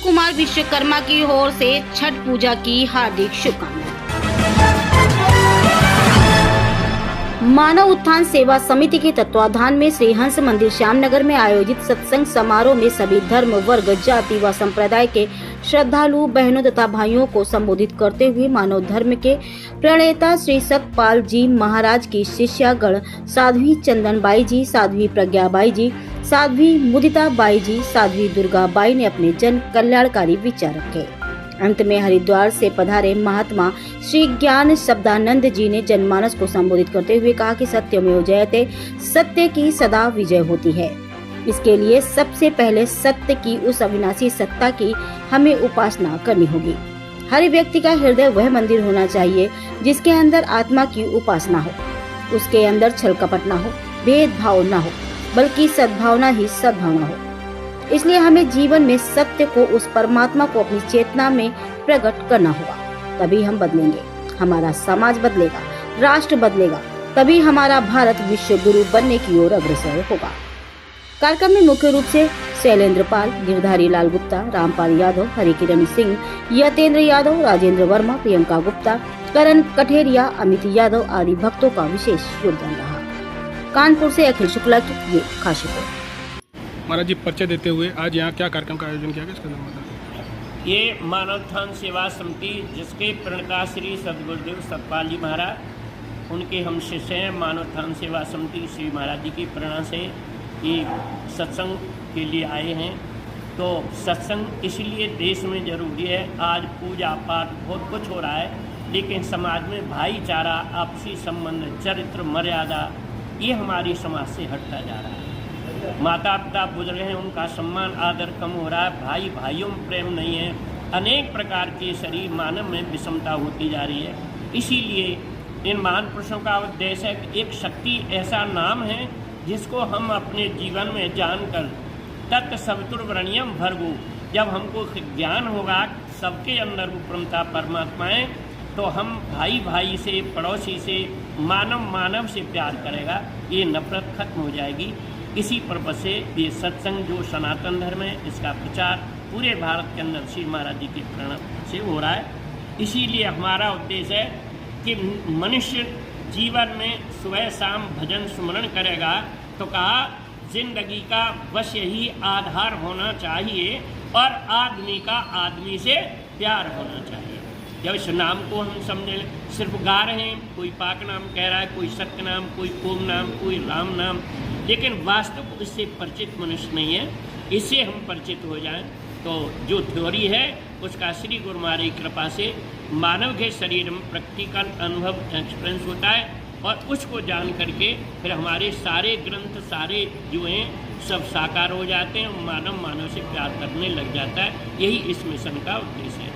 कुमार विश्वकर्मा की ओर से छठ पूजा की हार्दिक शुभकामनाएं। मानव उत्थान सेवा समिति के तत्वाधान में श्री हंस मंदिर श्यामनगर में आयोजित सत्संग समारोह में सभी धर्म, वर्ग, जाति व संप्रदाय के श्रद्धालु बहनों तथा भाइयों को संबोधित करते हुए मानव धर्म के प्रणेता श्री सतपाल जी महाराज की शिष्यागण साध्वी चंदन बाई जी, साध्वी प्रज्ञा बाई जी, साध्वी मुदिता बाई जी, साध्वी दुर्गा बाई ने अपने जन कल्याणकारी विचार रखे। अंत में हरिद्वार से पधारे महात्मा श्री ज्ञान शब्दानंद जी ने जनमानस को संबोधित करते हुए कहा कि सत्यमेव जयते, सत्य की सदा विजय होती है। इसके लिए सबसे पहले सत्य की उस अविनाशी सत्ता की हमें उपासना करनी होगी। हर व्यक्ति का हृदय वह मंदिर होना चाहिए जिसके अंदर आत्मा की उपासना हो, उसके अंदर छल कपट न हो, भेदभाव न हो, बल्कि सद्भावना ही सद्भावना हो। इसलिए हमें जीवन में सत्य को, उस परमात्मा को अपनी चेतना में प्रकट करना होगा, तभी हम बदलेंगे, हमारा समाज बदलेगा, राष्ट्र बदलेगा, तभी हमारा भारत विश्व गुरु बनने की ओर अग्रसर होगा। कार्यक्रम में मुख्य रूप से शैलेंद्र पाल, गिरधारी लाल गुप्ता, रामपाल यादव, हरिकिरण सिंह, यतेंद्र यादव, राजेंद्र वर्मा, प्रियंका गुप्ता, करण कठेरिया, अमित यादव आदि भक्तों का विशेष योगदान रहा। कानपुर से अखिल शुक्ला की ये खास रिपोर्ट। महाराज जी, परिचय देते हुए आज यहाँ क्या कार्यक्रम का आयोजन किया गया, इसका नाम बताएं। ये मानवोत्थान सेवा समिति, जिसके प्रणेता श्री सदगुरुदेव सतपाल जी महाराज, उनके हम शिष्य हैं। मानवोत्थान सेवा समिति श्री महाराज जी की प्रेरणा से ये सत्संग के लिए आए हैं। तो सत्संग इसलिए देश में ज़रूरी है। आज पूजा पाठ बहुत कुछ हो रहा है, लेकिन समाज में भाईचारा, आपसी संबंध, चरित्र, मर्यादा, ये हमारी समाज से हटता जा रहा है। माता पिता बुजुर्ग हैं, उनका सम्मान आदर कम हो रहा है। भाई भाइयों में प्रेम नहीं है। अनेक प्रकार के शरीर मानव में विषमता होती जा रही है। इसीलिए इन महान पुरुषों का उद्देश्य है कि एक शक्ति ऐसा नाम है जिसको हम अपने जीवन में जानकर तत् सवितुर्वरेण्यम भर्गो, जब हमको ज्ञान होगा सबके अंदर वो परमता परमात्मा है, तो हम भाई भाई से, पड़ोसी से, मानव मानव से प्यार करेगा, ये नफरत खत्म हो जाएगी। इसी पर्पज से ये सत्संग जो सनातन धर्म है, इसका प्रचार पूरे भारत के अंदर श्री महाराज जी की प्रेरणा से हो रहा है। इसीलिए हमारा उद्देश्य है कि मनुष्य जीवन में सुबह शाम भजन सुमरण करेगा, तो कहा जिंदगी का बस यही आधार होना चाहिए और आदमी का आदमी से प्यार होना चाहिए। जब इस नाम को हम समझे, सिर्फ गा रहे हैं, कोई पाक नाम कह रहा है, कोई सत्य नाम, कोई ओम नाम, कोई राम नाम, लेकिन वास्तव इससे परिचित मनुष्य नहीं है। इससे हम परिचित हो जाएं तो जो थ्योरी है उसका श्री गुरु महाराज की कृपा से मानव के शरीर में प्रैक्टिकल अनुभव एक्सपीरियंस होता है, और उसको जान करके फिर हमारे सारे ग्रंथ, सारे जो हैं सब साकार हो जाते हैं। मानव मानव से प्यार करने लग जाता है। यही इस मिशन का उद्देश्य है।